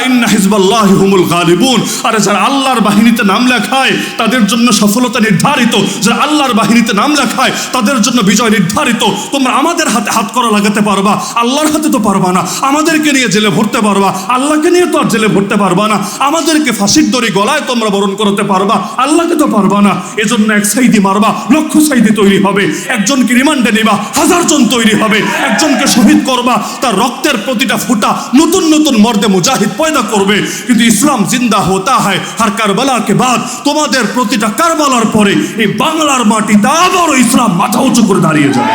ইন্না হিজবাল্লাহি হুমুল গালিবুন। আরে যারা আল্লাহর বাহিনীতে নাম লেখায় তাদের জন্য সফলতা নির্ধারিত, যারা আল্লাহর বাহিনীতে নাম লেখায় তাদের জন্য বিজয় নির্ধারিত। তোমরা আমাদের হাতে হাত করা লাগাতে পারবা, আল্লাহর হাতে তো পারবা না। আমাদেরকে নিয়ে জেলে ভরতে পারবা, আল্লাহকে নিয়ে তো আর জেলে ভরতে পারবা না। আমাদেরকে ফাঁসির দড়ি গলায় তোমরা বরণ করতে পারবা, আল্লাহকে তো পারবা না। এজন্য এক সাইদি মারবা, লক্ষ সাইদি তৈরি হবে। একজনকে রিমান্ডে নিবা, 1000 জন তৈরি হবে। একজনকে শহীদ করবা, তার রক্তের প্রতিটা ফুটা নতুন নতুন মর্দে মুজাহিদ পয়দা করবে। কিন্তু ইসলাম জিন্দা হতা হয় হর কারবালা কে বাদ। তোমাদের প্রতিটা কারবালার পরে এই বাংলার মাটিতে আবারও ইসলাম মাথা উঁচু করে দাঁড়িয়ে যাবে।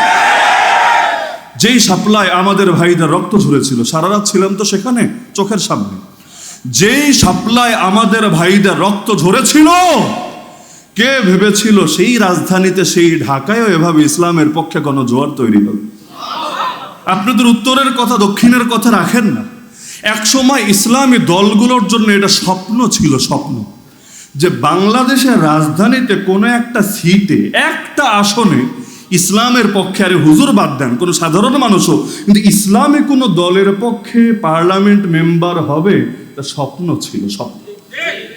যেই শাপলায় আমাদের ভাইদের রক্ত ঝরেছিল, সারা রাত ছিলাম তো সেখানে চোখের সামনে। যেই শাপলায় আমাদের ভাইদের রক্ত ঝরেছিল, কে ভেবেছিল সেই রাজধানীতে, সেই ঢাকায়ও এভাবে ইসলামের পক্ষে গণজোয়ার তৈরি হবে? আপনাদের উত্তরের কথা দক্ষিণের কথা রাখেন না। একসময় ইসলামী দলগুলোর জন্য এটা স্বপ্ন ছিল, স্বপ্ন, যে বাংলাদেশের রাজধানীতে কোনো একটা সিটে, একটা আসনে ইসলামের পক্ষে, আরে হুজুর বাদ দেন, কোনো সাধারণ মানুষও, কিন্তু ইসলামী কোনো দলের পক্ষে পার্লামেন্ট মেম্বার হবে, তা স্বপ্ন ছিল, স্বপ্ন।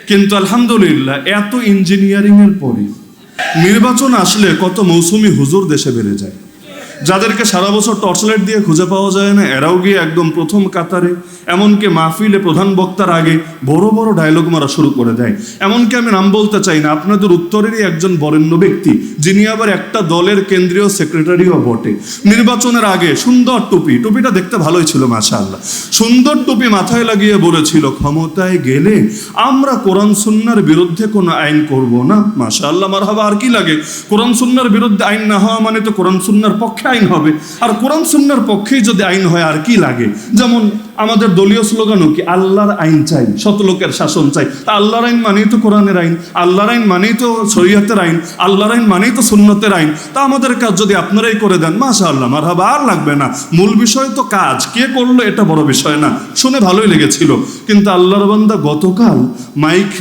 কিন্তু আলহামদুলিল্লাহ এত ইঞ্জিনিয়ারিং এর পরে নির্বাচন আসলে কত মৌসুমি হুজুর দেশে বেড়ে যায়, যাদেরকে সারা বছর টর্চলাইট দিয়ে খুঁজে পাওয়া যায় না, এরাও গিয়ে একদম প্রথম কাতারে, এমনকি মাহফিলে প্রধান বক্তার আগে বড় বড় ডায়লগ মারা শুরু করে দেয়। এমনকি আমি নাম বলতে চাই না, আপনাদের উত্তরেরই একজন বরেণ্য ব্যক্তি, যিনি আবার একটা দলের কেন্দ্রীয় সেক্রেটারিও বটে, নির্বাচনের আগে সুন্দর টুপি, টুপিটা দেখতে ভালোই ছিল মাশাআল্লাহ, সুন্দর টুপি মাথায় লাগিয়ে বলেছিল, ক্ষমতায় গেলে আমরা কোরআন সুন্নাহর বিরুদ্ধে কোনো আইন করব না। মাশাআল্লাহ, মারহাবা, আর কি লাগে? কোরআন সুন্নাহর বিরুদ্ধে আইন না হওয়া মানে তো কোরআন সুন্নাহর পক্ষে আইন হবে, আর কোরআন সুন্নাহর পক্ষেই যদি আইন হয় আর কি লাগে? যেমন আমাদের দলীয় স্লোগানও কি, আল্লাহর আইন চাই, শত লোকের শাসন চাই। তা আল্লাহর আইন মানেই তো কোরআনের আইন, আল্লাহর আইন মানেই তো শরীয়তের আইন, আল্লাহর আইন মানেই তো সুন্নতের আইন। তা আমাদের কাজ যদি আপনারাই করে দেন, মাশাআল্লাহ, মারহাবা, আর লাগবে না। মূল বিষয় তো কাজ, কে করলো এটা বড় বিষয় না। শুনে ভালোই লেগেছিল। কিন্তু আল্লাহর বান্দা গতকাল মাইক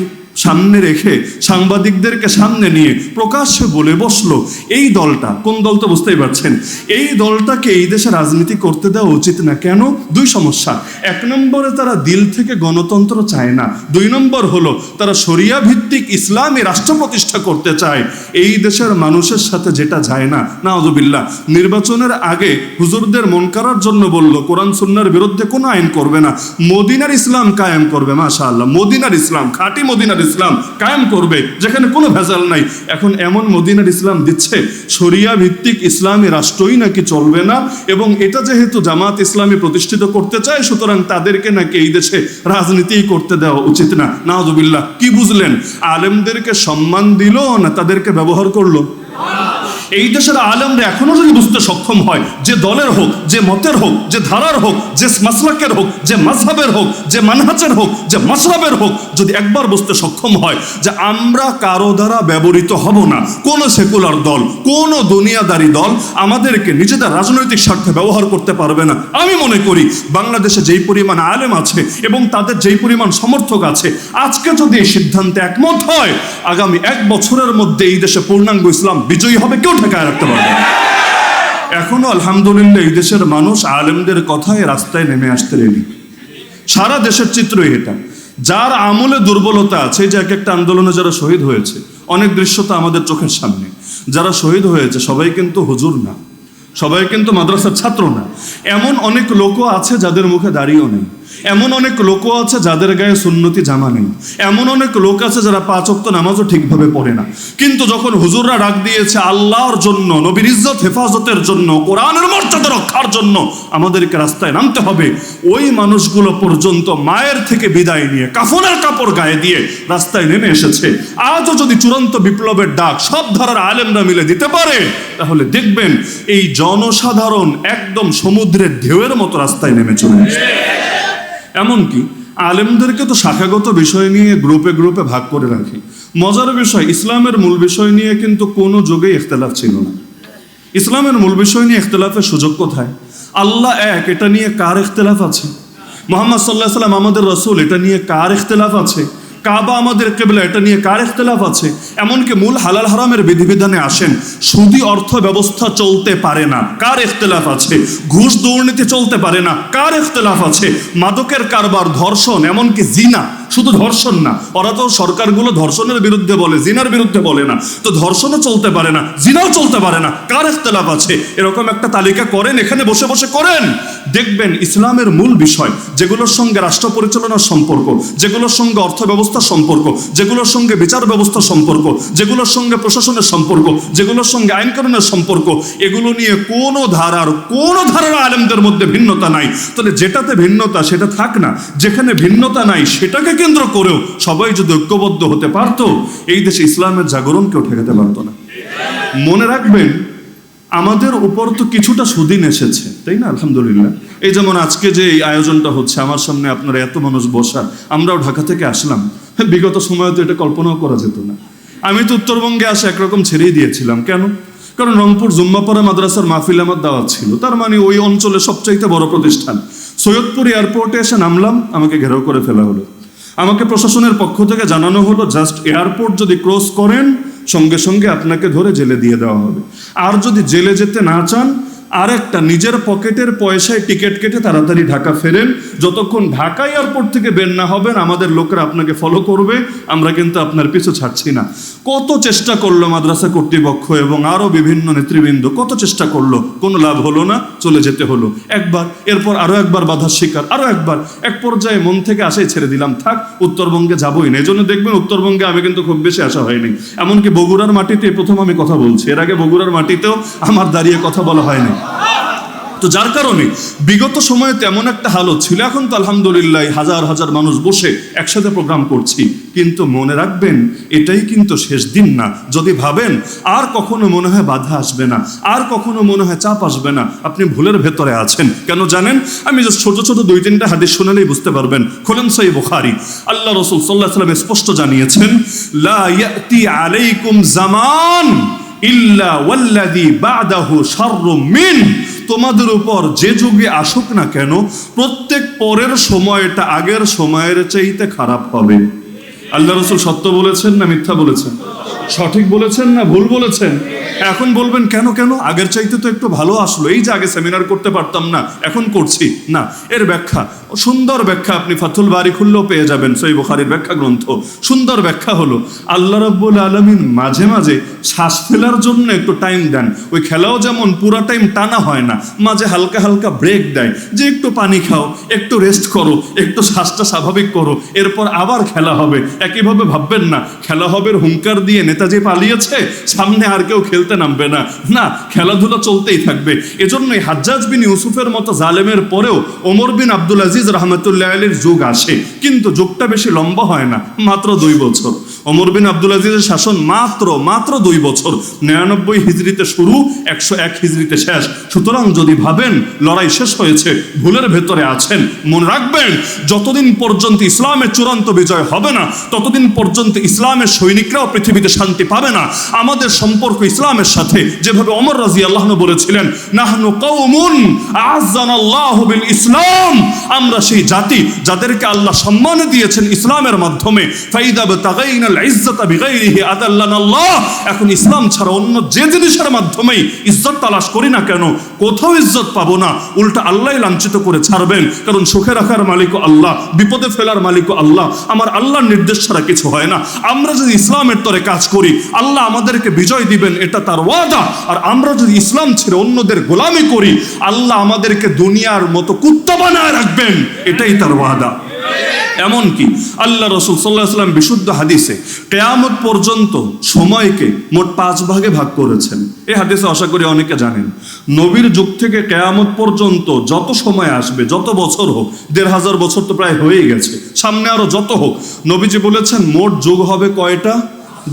সামনে রেখে সাংবাদিকদেরকে সামনে নিয়ে প্রকাশ্যে বলে বসলো, এই দলটা, কোন দল তো বুঝতেই পারছেন, এই দলটাকে এই দেশে রাজনীতি করতে দেওয়া উচিত না। কেন? দুই সমস্যা। এক নম্বরে তারা দিল থেকে গণতন্ত্র চায় না, 2 নম্বর হলো তারা শরিয়া ভিত্তিক ইসলামী রাষ্ট্র প্রতিষ্ঠা করতে চায়। এই দেশের মানুষের সাথে যেটা যায় না, নাউযুবিল্লাহ। নির্বাচনের আগে হুজুরদের মন করার জন্য বলল, কোরআন সুন্নাহর বিরুদ্ধে কোনো আইন করবে না, মদিনার ইসলাম কায়েম করবে। মাশাআল্লাহ, মদিনার ইসলাম, খাঁটি মদিনার ইসলাম কায়েম করবে, যেখানে কোনো ভেজাল নাই। এখন এমন মদিনার ইসলাম দিচ্ছে, শরিয়া ভিত্তিক ইসলামী রাষ্ট্রই নাকি চলবে না, এবং এটা যেহেতু জামাত ইসলামী প্রতিষ্ঠিত করতে চায়, সুতরাং তাদেরকে নাকি এই দেশে রাজনীতি করতে দেওয়া উচিত না। নাউযুবিল্লাহ। কি বুঝলেন? আলেমদেরকে সম্মান দিল না তাদেরকে ব্যবহার করলো? এই দেশের আলেমরা এখনো যদি বুঝতে সক্ষম হয়, যে দলের হোক, যে মতের হোক, যে ধারার হোক, যে মাসলাকের হোক, যে মাযহাবের হোক, যে মানহাজের হোক, যে মাশরাবের হোক, যদি একবার বুঝতে সক্ষম হয় যে আমরা কারো দ্বারা ব্যবহৃত হব না, কোন সেকুলার দল, কোন দুনিয়াদারি দল আমাদেরকে নিজেদের রাজনৈতিক স্বার্থে ব্যবহার করতে পারবে না। আমি মনে করি বাংলাদেশে যেই পরিমাণ আলেম আছে এবং তাদের যেই পরিমাণ সমর্থক আছে, আজকে যদি এই সিদ্ধান্তে একমত হয়, আগামী 1 বছরের মধ্যে এই দেশে পূর্ণাঙ্গ ইসলাম বিজয়ী হবে, কেউ ঠেকায় রাখতে পারবে। এখনো আলহামদুলিল্লাহ এই দেশের মানুষ আলেমদের কথায় রাস্তায় নেমে আসতে রেডি। সারা দেশের চিত্র এটা। যার আমলে দুর্বলতা আছে, যে এক একটা আন্দোলনে যারা শহীদ হয়েছে, অনেক দৃশ্য তো আমাদের চোখের সামনে। যারা শহীদ হয়েছে সবাই কিন্তু হুজুর না, সবাই কিন্তু মাদ্রাসার ছাত্র না। এমন অনেক লোকও আছে যাদের মুখে দাড়িও নেই, এমন অনেক লোকও আছে যাদের গায়ে সুন্নতি জামা নেই, এমন অনেক লোক আছে যারা 5 ওয়াক্ত নামাজও ঠিকভাবে পড়ে না। কিন্তু যখন হুজুররা ডাক দিয়েছে আল্লাহর জন্য, নবীর ইজ্জত হেফাজতের জন্য, কোরআনের মর্যাদা রক্ষার জন্য আমাদেরকে রাস্তায় নামতে হবে, ওই মানুষগুলো পর্যন্ত মায়ের থেকে বিদায় নিয়ে কাফনের কাপড় গায়ে দিয়ে রাস্তায় নেমে এসেছে। আজও যদি চূড়ান্ত বিপ্লবের ডাক সব ধারার আলেমরা মিলে দিতে পারে, তাহলে দেখবেন এই জনসাধারণ একদম সমুদ্রের ঢেউয়ের মতো রাস্তায় নেমে চলে আসবে। এমনকি আলেমদেরকে তো শাখাগত বিষয় নিয়ে গ্রুপে গ্রুপে ভাগ করে রাখে। মজার বিষয়, ইসলামের মূল বিষয় নিয়ে কিন্তু কোনো যুগেই ইখতিলাফ ছিল না। ইসলামের মূল বিষয় নিয়ে ইখতিলাফের সুযোগ কোথায়? আল্লাহ এক, এটা নিয়ে কার ইখতিলাফ আছে? মুহাম্মদ সাল্লাল্লাহু আলাইহি ওয়াসাল্লাম আমাদের রাসূল, এটা নিয়ে কার ইখতিলাফ আছে? কাবা আমাদের কেবলা, এটা নিয়ে কার ইখতিলাফ আছে? এমনকি মূল হালাল হারামের বিধিবিধানে আসেন, সুদী অর্থ ব্যবস্থা চলতে পারে না, কার ইখতিলাফ আছে? ঘুষ দুর্নীতি চলতে পারে না, কার ইখতিলাফ আছে? মাদকের কারবার, ধর্ষণ, এমনকি জিনা, শুধু ধর্ষণ না, ওরা তো সরকারগুলো ধর্ষণের বিরুদ্ধে বলে, জিনার বিরুদ্ধে বলে না, তো ধর্ষণও চলতে পারে না, জিনাও চলতে পারে না, কার ইখতিলাফ আছে? এরকম একটা তালিকা করেন, এখানে বসে বসে করেন, দেখবেন ইসলামের মূল বিষয় যেগুলোর সঙ্গে রাষ্ট্র পরিচালনার সম্পর্ক, যেগুলোর সঙ্গে অর্থ ব্যবস্থার সম্পর্ক, যেগুলোর সঙ্গে বিচার ব্যবস্থার সম্পর্ক, যেগুলোর সঙ্গে প্রশাসনের সম্পর্ক, যেগুলোর সঙ্গে আইন কানুনের সম্পর্ক, এগুলো নিয়ে কোনো ধারার আলেমদের মধ্যে ভিন্নতা নাই। তাহলে যেটাতে ভিন্নতা সেটা থাক না, যেখানে ভিন্নতা নাই সেটাকে কেন্দ্র করেও সবাই যদি ঐক্যবদ্ধ হতে পারতো, এই দেশে ইসলামের জাগরণ কেউ ঠেকাতে পারতো না। মনে রাখবেন, আমাদের উপর তো কিছুটা সুদিন এসেছে, তাই না? আলহামদুলিল্লাহ। এই যেমন আজকে যে এই আয়োজনটা হচ্ছে, আমার সামনে আপনারা এত মানুষ বসা, আমরাও ঢাকা থেকে আসলাম, বিগত সময়ে তো এটা কল্পনাও করা যেত না। আমি তো উত্তরবঙ্গে আসে একরকম ছেড়েই দিয়েছিলাম। কেন? কারণ রংপুর জুম্মাপাড়া মাদ্রাসার মাহফিল আমার দাওয়াত ছিল, তার মানে ওই অঞ্চলে সবচাইতে বড় প্রতিষ্ঠান। সৈয়দপুর এয়ারপোর্টে এসে নামলাম, আমাকে ঘেরাও করে ফেলা হলো। আমাকে প্রশাসনের পক্ষ থেকে জানানো হলো, জাস্ট এয়ারপোর্ট যদি ক্রস করেন সঙ্গে সঙ্গে আপনাকে ধরে জেলে দিয়ে দেওয়া হবে, আর যদি জেলে যেতে না চান আর একটা নিজের পকেটের পয়সায় টিকিট কেটে তাড়াতাড়ি ঢাকা ফেরেন, যতক্ষণ ঢাকা এয়ারপোর্ট থেকে বের না হবেন আমাদের লোকেরা আপনাকে ফলো করবে, আমরা কিন্তু আপনার পিছু ছাড়ছি না। কত চেষ্টা করলো মাদ্রাসা কর্তৃপক্ষ এবং আরো বিভিন্ন নেতৃবৃন্দ, কত চেষ্টা করলো, কোনো লাভ হলো না, চলে যেতে হলো একবার, এরপর আরো একবার বাধার শিকার, আরো একবার, এক পর্যায়ে মন থেকে আশাই ছেড়ে দিলাম, থাক উত্তরবঙ্গে যাবোই না। এই জন্য দেখবেন উত্তরবঙ্গে আমি কিন্তু খুব বেশি আসা হয়নি, এমনকি বগুড়ার মাটিতে প্রথম আমি কথা বলছি, এর আগে বগুড়ার মাটিতেও আমার দাঁড়িয়ে কথা বলা হয়নি। তো যার কারণে বিগত সময়ে তেমন একটা হালত ছিল, এখন তো আলহামদুলিল্লাহ হাজার হাজার মানুষ বসে একসাথে প্রোগ্রাম করছি। কিন্তু মনে রাখবেন, এটাই কিন্তু শেষ দিন না। যদি ভাবেন আর কখনো মনে হয় বাধা আসবে না, আর কখনো মনে হয় চাপ আসবে না, আপনি ভুলের ভেতরে আছেন। কেন জানেন? আমি জাস্ট ছোট ছোট 2-3টা হাদিস শোনালেই বুঝতে পারবেন। খোলেন সহিহ বুখারী, আল্লাহ রাসূল সাল্লাল্লাহু আলাইহি ওয়াসাল্লাম স্পষ্ট জানিয়েছেন, লা ইয়াতি আলাইকুম জামান ইল্লা ওয়াল্লাযী বা'দাহু শাররুম মিন, তোমাদের উপর যে যুগে আসুক না কেন প্রত্যেক পরের সময়টা আগের সময়ের চাইতে খারাপ হবে। আল্লাহ রাসূল সত্য বলেছেন না মিথ্যা বলেছেন? সঠিক বলেছেন না ভুল বলেছেন? এখন বলবেন কেন কেন, আগের চাইতে তো একটু ভালো আসলো, এই যে আগে সেমিনার করতে পারতাম না এখন করছি না। এর ব্যাখ্যা, সুন্দর ব্যাখ্যা আপনি ফাথুল বারি খুললেও পেয়ে যাবেন, সহিহ বুখারীর ব্যাখ্যা গ্রন্থ। সুন্দর ব্যাখ্যা হলো, আল্লাহ রাব্বুল আলামিন মাঝে মাঝে শ্বাস ফেলার জন্য একটু টাইম দেন। ওই খেলাও যেমন পুরো টাইম টানা হয় না, মাঝে হালকা হালকা ব্রেক দেয়, যে একটু পানি খাও, একটু রেস্ট করো, একটু শ্বাসটা স্বাভাবিক করো, এরপর আবার খেলা হবে। একইভাবে ভাববেন না খেলা হবে হুঙ্কার দিয়ে নেতাজি পালিয়েছে, সামনে আর কেউ খেলতে নামবে না, না, খেলাধুলা চলতেই থাকবে। এজন্যই হাজ্জাজ বিন ইউসুফের মতো জালেমের পরেও ওমর বিন আব্দুল আজিজ রাহমাতুল্লাহ আলাইহির যুগ আসে, কিন্তু যুগটা বেশি লম্বা হয় না, মাত্র 2 বছর। ওমর বিন আব্দুল আজিজের শাসন মাত্র 2 বছর, 99 হিজরিতে শুরু, 101 হিজরিতে শেষ। সুতরাং যদি ভাবেন লড়াই শেষ হয়েছে, ভুলের ভেতরে আছেন। মনে রাখবেন, যতদিন পর্যন্ত ইসলামের চূড়ান্ত বিজয় হবে না ততদিন পর্যন্ত ইসলামের সৈনিকরাও পৃথিবীতে শান্তি পাবে না। আমাদের সম্পর্ক ইসলামের সাথে, যেভাবে ওমর রাদিয়াল্লাহু আনহু বলেছিলেন, নাহনু কওমুন আ'আজ্জানাল্লাহু বিল ইসলাম, আমরা সেই জাতি যাদেরকে আল্লাহ সম্মান দিয়েছেন ইসলামের মাধ্যমে। ফাইদা বাতাগাইনাল ইজ্জাতা বিগাইরিহি আদাল্লানাল্লাহ, এখন ইসলাম ছাড়া অন্য যে জিনিসের মাধ্যমেই ইজ্জত তালাশ করি না কেন, কোথাও ইজ্জত পাবো না, উল্টা আল্লাহই লাঞ্ছিত করে ছাড়বেন। কারণ সুখে রাখার মালিকও আল্লাহ, বিপদে ফেলার মালিকও আল্লাহ। আমার আল্লাহর নির্দেশ ছাড়া কিছু হয় না। আমরা যদি ইসলামের তরে কাজ করি আল্লাহ আমাদেরকে বিজয় দিবেন, এটা তার ওয়াদা। আর আমরা যদি ইসলাম ছেড়ে অন্যদের গোলামি করি আল্লাহ আমাদেরকে দুনিয়ার মতো কুত্তা বানায় রাখবেন, এটাই তার ওয়াদা। এমনকি আল্লাহ রাসূল সাল্লাল্লাহু আলাইহি ওয়াসাল্লাম বিশুদ্ধ হাদিসে কিয়ামত পর্যন্ত সময়কে মোট 5 ভাগে ভাগ করেছেন। এই হাদিসে আশা করি অনেকে জানেন। নবীর যুগ থেকে কিয়ামত পর্যন্ত যত সময় আসবে, যত বছর হোক, 1500 বছর তো প্রায় হয়েই গেছে, সামনে আরো যত হোক, নবীজি বলেছেন মোট যুগ হবে কয়টা?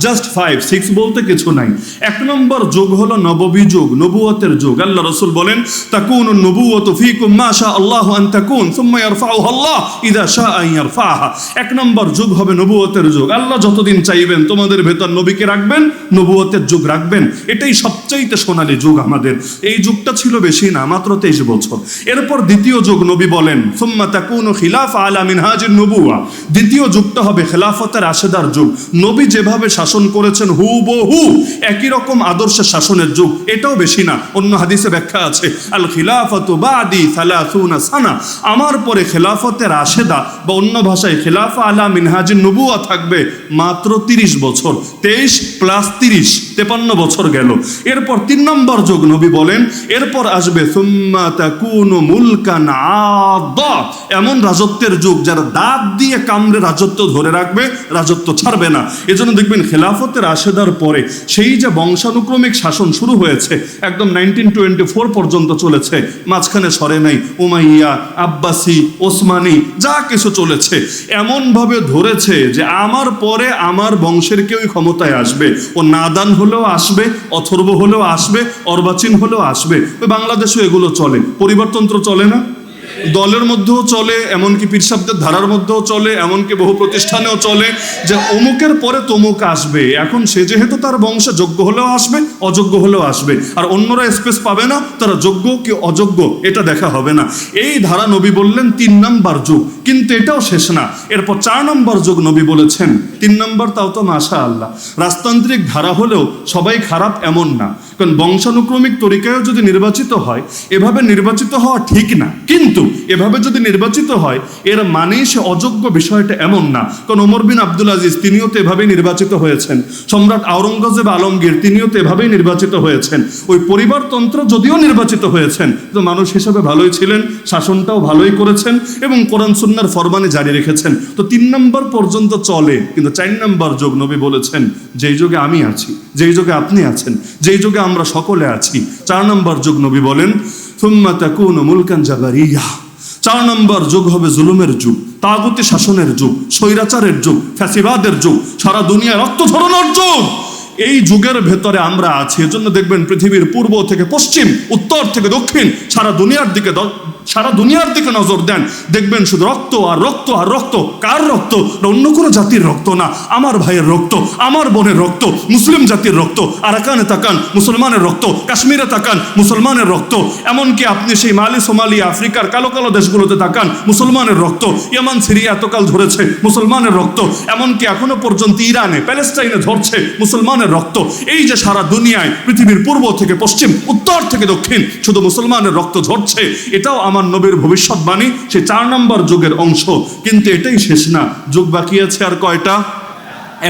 জাস্ট 5-6 বলতে কিছু নাই। 1 নম্বর যুগ হলো নববী যুগ, নবুয়তের যুগ। আল্লাহ রাসূল বলেন তাকুনুন নবুওয়াতু ফীকুম মা শা আল্লাহু আন তাকুন সুম্মা ইয়ারফাউহা আল্লাহ ইযা শা আন ইয়ারফাহা। 1 নম্বর যুগ হবে নবুয়তের যুগ। আল্লাহ যতদিন চাইবেন তোমাদের ভেতর নবীকে রাখবেন, নবুয়তের যুগ রাখবেন। এটাই সবচাইতে সোনালী যুগ আমাদের। এই যুগটা ছিল বেশি না, মাত্র 23 বছর। এরপর দ্বিতীয় যুগ নবী বলেন সুম্মা তাকুনু খিলাফা আলা মিনহাজিন নবুওয়া। দ্বিতীয় যুগটা হবে খেলাফতের রাশেদার যুগ। নবী যেভাবে শাসন করেছেন হুবহু একই রকম আদর্শে শাসনের যুগ। এটাও বেশি না, অন্য হাদিসে ব্যাখ্যা আছে আল খিলাফাতু বাদি 30 সানা। আমার পরে খেলাফতের রাশেদা বা অন্য ভাষায় খেলাফা আলা মিনহাজিন নবুওয়া থাকবে মাত্র 30 বছর। 23 + 30 53 বছর গেল। এরপর 3 নম্বর যুগ নবী বলেন এরপর আসবে সুম্মা তাকুনু মুলকান আদা। এমন রাজত্বের যুগ যারা দাঁত দিয়ে কামড়ে রাজত্ব ধরে রাখবে, রাজত্ব ছাড়বে না। এজন্য দেখবেন খেলাফতের রাশেদার পরে সেই যে বংশানুক্রমিক শাসন শুরু হয়েছে একদম 1924 পর্যন্ত চলেছে, মাঝখানে সরে নাই। উমাইয়া, আব্বাসি, ওসমানী যা কিছু চলেছে এমনভাবে ধরেছে যে আমার পরে আমার বংশের কেউই ক্ষমতায় আসবে। ও নাদান হলেও আসবে, অথর্ব হলেও আসবে, অর্বাচীন হলেও আসবে। ওই বাংলাদেশেও এগুলো চলে, পরিবারতন্ত্র চলে না? দলের মধ্যেও চলে, এমনকি পীরসাবদের ধারার মধ্যেও চলে, এমনকি বহু প্রতিষ্ঠানেও চলে যে অমুকের পরে তমুক আসবে। এখন সে যেহেতু তার বংশে যোগ্য হলেও আসবে, অযোগ্য হলেও আসবে, আর অন্যরা স্পেস পাবে না তারা যোগ্য কি অযোগ্য এটা দেখা হবে না। এই ধারা নবী বললেন 3 নম্বর যুগ, কিন্তু এটাও শেষ না। এরপর 4 নম্বর যুগ নবী বলেছেন। 3 নম্বর তাও তো মাশাআল্লাহ রাজতান্ত্রিক ধারা হলেও সবাই খারাপ এমন না, কারণ বংশানুক্রমিক তরিকায়ও যদি নির্বাচিত হয় এভাবে নির্বাচিত হওয়া ঠিক না, কিন্তু এভাবে যদি নির্বাচিত হয় এর মানেই সে অযোগ্য বিষয়টা এমন না। কারণ ওমর বিন আব্দুল আজিজ তিনিও তো এভাবেই নির্বাচিত হয়েছেন, সম্রাট আওরঙ্গজেব আলমগীর তিনিও তো এভাবেই নির্বাচিত হয়েছেন। ওই পরিবারতন্ত্র যদিও নির্বাচিত হয়েছেন তো মানুষ হিসেবে ভালোই ছিলেন, শাসনটাও ভালোই করেছেন এবং কোরআন সুন্নাহর ফরমানে জারি রেখেছেন। তো 3 নম্বর পর্যন্ত চলে, কিন্তু 4 নম্বর যুগ নবী বলেছেন যেই যুগে আমি আছি, যেই যুগে আপনি আছেন, যেই যুগে আমরা সকলে আছি, 4 নম্বর যুগ নবী বলেন সুম্মা তাকুনু মুলকান জাবারিয়া। 4 নম্বর যুগ হবে জুলুমের যুগ, তাগুতি শাসনের যুগ, স্বৈরাচারের যুগ, ফ্যাসিবাদের যুগ, সারা দুনিয়া রক্ত ঝরানোর যুগ। এই যুগের ভেতরে আমরা আছি। এজন্য দেখবেন পৃথিবীর পূর্ব থেকে পশ্চিম, উত্তর থেকে দক্ষিণ সারা দুনিয়ার দিকে নজর দেন, দেখবেন শুধু রক্ত আর রক্ত আর রক্ত। কার রক্ত? অন্য কোনো জাতির রক্ত না, আমার ভাইয়ের রক্ত, আমার বোনের রক্ত, মুসলিম জাতির রক্ত। আরাকানে তাকান মুসলমানের রক্ত, কাশ্মীরে তাকান মুসলমানের রক্ত, এমনকি আপনি সেই মালি, সোমালিয়া, আফ্রিকার কালো কালো দেশগুলোতে তাকান মুসলমানের রক্ত। ইয়েমান, সিরিয়া এতকাল ধরেছে মুসলমানের রক্ত, এমনকি এখনো পর্যন্ত ইরানে, প্যালেস্টাইনে ধরছে মুসলমানের রক্ত। এই যে সারা দুনিয়ায় পৃথিবীর পূর্ব থেকে পশ্চিম, উত্তর থেকে দক্ষিণ শুধু মুসলমানের রক্ত ঝরছে, এটাও আমার নবীর ভবিষ্যৎবাণী, সে 4 নম্বর যুগের অংশ। কিন্তু এটাই শেষ না, যুগ বাকি আছে আর কয়টা?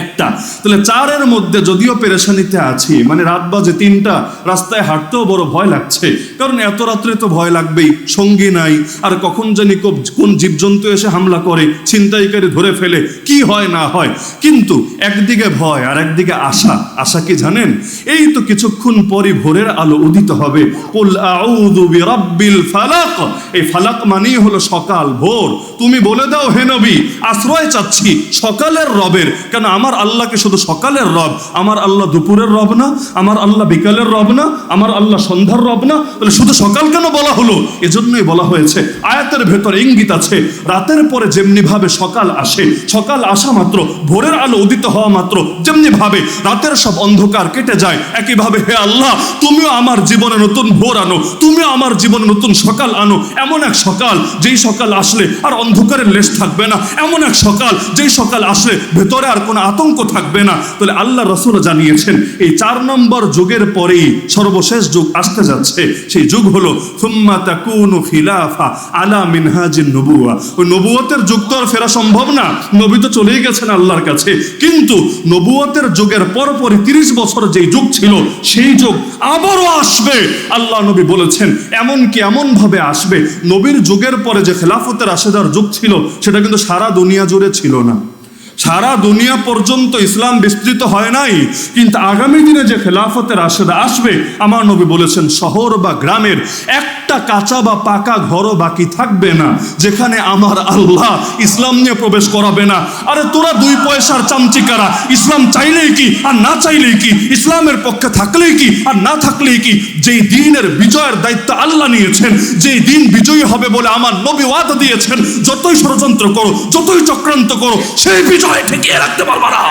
একটা। তাহলে 4-এর মধ্যে যদিও পেরেশানিতে আছি, মানে রাত বাজে 3টা, রাস্তায় হাঁটতেও বড় ভয় লাগছে, কারণ এত রাত্রে তো ভয় লাগবেই, সঙ্গী নাই, আর কখন জানি কোন জীবজন্তু এসে হামলা করে, ছিনতাইকারী ধরে ফেলে, কি হয় না হয়। কিন্তু একদিকে ভয় আর একদিকে আশা। আশা কি জানেন? এই তো কিছুক্ষণ পরই ভোরের আলো উদিত হবে। কুল আউযু বিরাব্বিল ফালাক। এই ফালাক মানেই হলো সকাল, ভোর। তুমি বলে দাও হে নবী, আশ্রয় চাচ্ছি সকালের রবের। কেন? আমার আল্লাহকে শুধু সকালের রব, আমার আল্লাহ দুপুরের রব না, আমার আল্লাহ বিকালের রব না, আমার আল্লাহ সন্ধ্যার রব না। তাহলে শুধু সকাল কেন বলা হলো? এজন্যই বলা হয়েছে, আয়াতের ভেতরে ইঙ্গিত আছে, রাতের পরে যেমনি ভাবে সকাল আসে, সকাল আসা মাত্র, ভোরের আলো উদিত হওয়া মাত্র যেমনি ভাবে রাতের সব অন্ধকার কেটে যায়, একইভাবে হে আল্লাহ তুমিও আমার জীবনে নতুন ভোর আনো, তুমিও আমার জীবনে নতুন সকাল আনো। এমন এক সকাল যেই সকাল আসলে আর অন্ধকারের লেশ থাকবে না, এমন এক সকাল যেই সকাল আসলে ভেতরে আর কোনো আতঙ্ক থাকবে না। তাহলে আল্লাহ রাসূল জানিয়েছেন এই 4 নম্বর যুগের পরেই সর্বশেষ যুগ আসতে যাচ্ছে। সেই যুগ হলো সুম্মা তাকুনু খিলাফা আলা মিনহাজিন নবুওয়া। ওই নবুয়তের যুগ তো আর ফেরা সম্ভব না, নবী তো চলেই গেছেন আল্লাহর কাছে, কিন্তু নবুয়তের যুগের পরপরই 30 বছর যেই যুগ ছিল সেই যুগ আবারও আসবে। আল্লাহ নবী বলেছেন এমনকি এমন ভাবে আসবে, নবীর যুগের পরে যে খেলাফতের রাশেদার যুগ ছিল সেটা কিন্তু সারা দুনিয়া জুড়ে ছিল না, সারা দুনিয়া পর্যন্ত ইসলাম বিস্তৃত হয় নাই। কিন্তু আগামী দিনে যে খেলাফতের রাশেদা আসবে, আমার নবী বলেছেন শহর বা গ্রামের একটা একটা কাঁচা বা পাকা ঘরও বাকি থাকবে না যেখানে আমার আল্লাহ ইসলাম নিয়ে প্রবেশ করাবে না। আরে তোরা 2 পয়সার চামচিকারা, ইসলাম চাইলেই কি আর না চাইলেই কি, ইসলামের পক্ষে থাকলেই কি আর না থাকলেই কি, যেই দিনের বিজয়ের দায়িত্ব আল্লাহ নিয়েছেন, যেই দিন বিজয়ী হবে বলে আমার নবী ওয়াদা দিয়েছেন, যতই ষড়যন্ত্র করো, যতই চক্রান্ত করো, সেই বিজয় ঠেকিয়ে রাখতে পারবে না।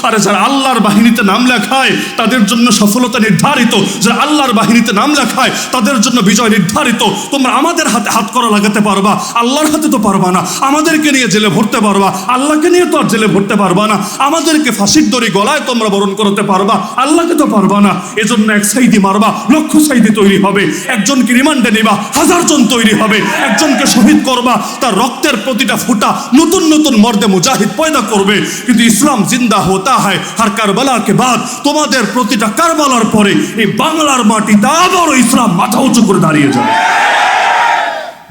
আরে যারা আল্লাহর বাহিনীতে নাম লেখায় তাদের জন্য সফলতা নির্ধারিত, যারা আল্লাহর বাহিনীতে নাম লেখায় তাদের জন্য বিজয় নির্ধারিত। তোমরা আমাদের হাতে হাত করা লাগাতে পারবা, আল্লাহর হাতে তো পারবা না। আমাদেরকে নিয়ে জেলে ভরতে পারবা, আল্লাহকে নিয়ে তো আর জেলে ভরতে পারবা না। আমাদেরকে ফাঁসির দড়ি গলায় তোমরা বরণ করতে পারবা, আল্লাহকে তো পারবা না। এজন্য এক সাইদি মারবা, লক্ষ সাইদি তৈরি হবে। একজনকে রিমান্ডে নিবা, 1000 জন তৈরি হবে। একজনকে শহীদ করবা, তার রক্তের প্রতিটা ফোঁটা নতুন নতুন মর্দে মুজাহিদ পয়দা করবে। কিন্তু ইসলাম জিন্দা হতা হয় হর কারবালা কে বাদ। তোমাদের প্রতিটা কারবালার পরে এই বাংলার মাটিতে আবারও ইসলাম মাথা উঁচু করে দাঁড়িয়ে যাবে।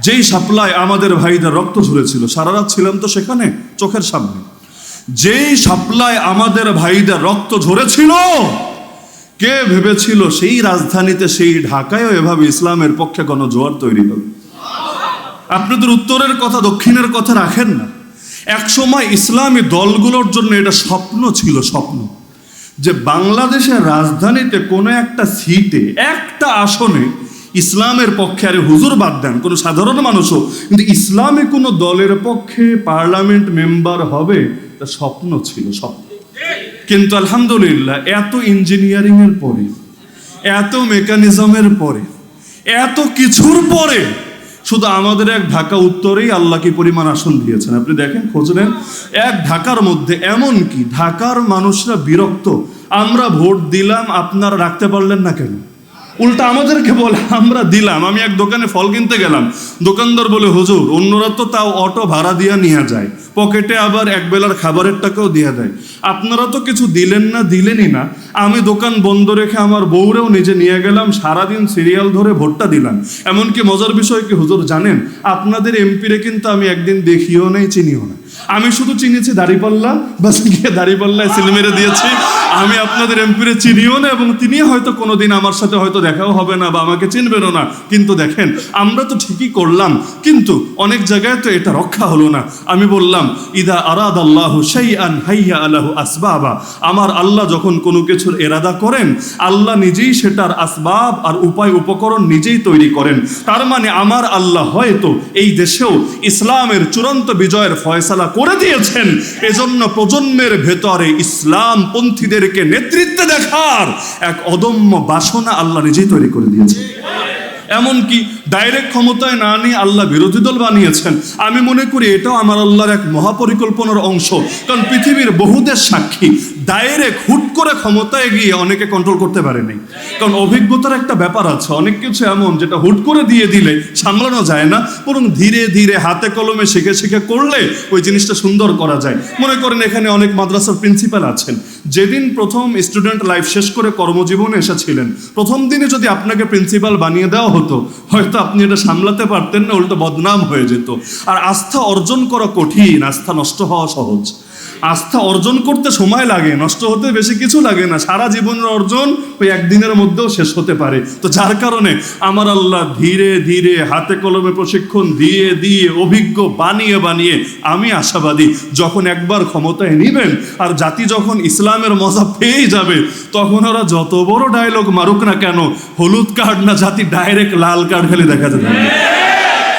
যেই সাপ্লায় আমাদের ভাইদের রক্ত ঝরেছিল, সারা রাত ছিলাম তো সেখানে চোখের সামনে। যেই সাপ্লায় আমাদের ভাইদের রক্ত ঝরেছিল, কে ভেবেছিল সেই রাজধানীতে, সেই ঢাকায়ও এভাবে ইসলামের পক্ষে গণজোয়ার তৈরি হবে? আপনাদের উত্তরের কথা দক্ষিণের কথা রাখেন না। এক সময় ইসলামী দলগুলোর জন্য এটা স্বপ্ন ছিল, স্বপ্ন, যে বাংলাদেশের রাজধানীতে কোনো একটা সিটে, একটা আসনে ইসলামের পক্ষে, আরে হুজুর বাদ দেন, কোনো সাধারণ মানুষও, কিন্তু ইসলামী কোনো দলের পক্ষে পার্লামেন্ট মেম্বার হবে, তা স্বপ্ন ছিল, স্বপ্ন। কিন্তু আলহামদুলিল্লাহ এত ইঞ্জিনিয়ারিং এর পরে, এত মেকানিজমের পরে, এত কিছুর পরে শুধু আমাদের এক ঢাকা উত্তরেই আল্লাহ কি পরিমাণ আসন দিয়েছেন আপনি দেখেন, খোঁজ নেন। এক ঢাকার মধ্যে, এমন কি ঢাকার মানুষরা বিরক্ত, আমরা ভোট দিলাম আপনারা রাখতে পারলেন না কেন? উল্টা আমাদেরকে বলে আমরা দিলাম। আমি এক দোকানে ফল কিনতে গেলাম, দোকানদার বলে হুজুর অন্যরা তো তাও অটো ভাড়া দিয়ে নিয়ে যায়, পকেটে আবার এক বেলার খাবারের টাকাও দিয়ে দেয়, আপনারা তো কিছু দিলেন না, দিলেনই না। আমি দোকান বন্ধ রেখে আমার বউরেও নিজে নিয়ে গেলাম, সারাদিন সিরিয়াল ধরে ভোটটা দিলাম। এমনকি মজার বিষয় কি হুজুর জানেন, আপনাদের এমপিরে কিন্তু আমি একদিন দেখিও নাই, চিনিও না। আমি শুধু চিনেছি দাড়িপাল্লা, বাস গিয়ে দাড়িপাল্লায় সিল মেরে দিয়েছি। আমি আপনাদের এমপিরে চিনিও না, এবং তিনি হয়তো কোনোদিন আমার সাথে হয়তো দেখাও হবে না বা আমাকে চিনবেনও না। কিন্তু দেখেন, আমরা তো ঠিকই করলাম, কিন্তু অনেক জায়গায় তো এটা রক্ষা হলো না। আমি বললাম, ইদা আরাদাল্লাহু শাইআন হাইয়া আলাহু আসবাবা। আমার আল্লাহ যখন কোনো কিছুর এরাদা করেন, আল্লাহ নিজেই সেটার আসবাব আর উপায় উপকরণ নিজেই তৈরি করেন। তার মানে আমার আল্লাহ হয়তো এই দেশেও ইসলামের চূড়ান্ত বিজয়ের ফয়সালা করে দিয়েছেন। এজন্য প্রজন্মের ভেতরে ইসলাম পন্থীদেরকে নেতৃত্বে দেখার এক অদম্য বাসনা আল্লাহ নিজেই তৈরি করে দিয়েছেন। এমনকি ডাইরেক্ট ক্ষমতায় না নিয়ে আল্লাহ বিরোধী দল বানিয়েছেন। আমি মনে করি এটাও আমার আল্লাহর এক মহাপরিকল্পনার অংশ। কারণ পৃথিবীর বহু দেশ সাক্ষী, ডাইরেক্ট হুট করে ক্ষমতায় গিয়ে অনেকে কন্ট্রোল করতে পারেনি। কারণ অভিজ্ঞতার একটা ব্যাপার আছে, অনেক কিছু এমন যেটা হুট করে দিয়ে দিলে সামলানো যায় না, বরং ধীরে ধীরে হাতে কলমে শিখে শিখে করলে ওই জিনিসটা সুন্দর করা যায়। মনে করেন এখানে অনেক মাদ্রাসার প্রিন্সিপাল আছেন, যেদিন প্রথম স্টুডেন্ট লাইফ শেষ করে কর্মজীবনে এসেছিলেন, প্রথম দিনে যদি আপনাকে প্রিন্সিপাল বানিয়ে দেওয়া হতো, হয়তো আপনি এটা সামলাতে পারতেন না, উল্টো বদনাম হয়ে যেত। আর আস্থা অর্জন করা কঠিন, আস্থা নষ্ট হওয়া সহজ। আস্থা অর্জন করতে সময় লাগে, নষ্ট হতে বেশি কিছু লাগে না। সারা জীবনের অর্জন ওই একদিনের মধ্যেও শেষ হতে পারে। তো যার কারণে আমার আল্লাহ ধীরে ধীরে হাতে কলমে প্রশিক্ষণ দিয়ে দিয়ে অভিজ্ঞ বানিয়ে বানিয়ে, আমি আশাবাদী যখন একবার ক্ষমতায় নিবেন আর জাতি যখন ইসলামের মজা পেয়ে যাবে, তখন ওরা যত বড় ডায়লগ মারুক না কেন, হলুদ কার্ড না জাতি ডাইরেক্ট লাল কার্ড খেলে দেখা যাবে।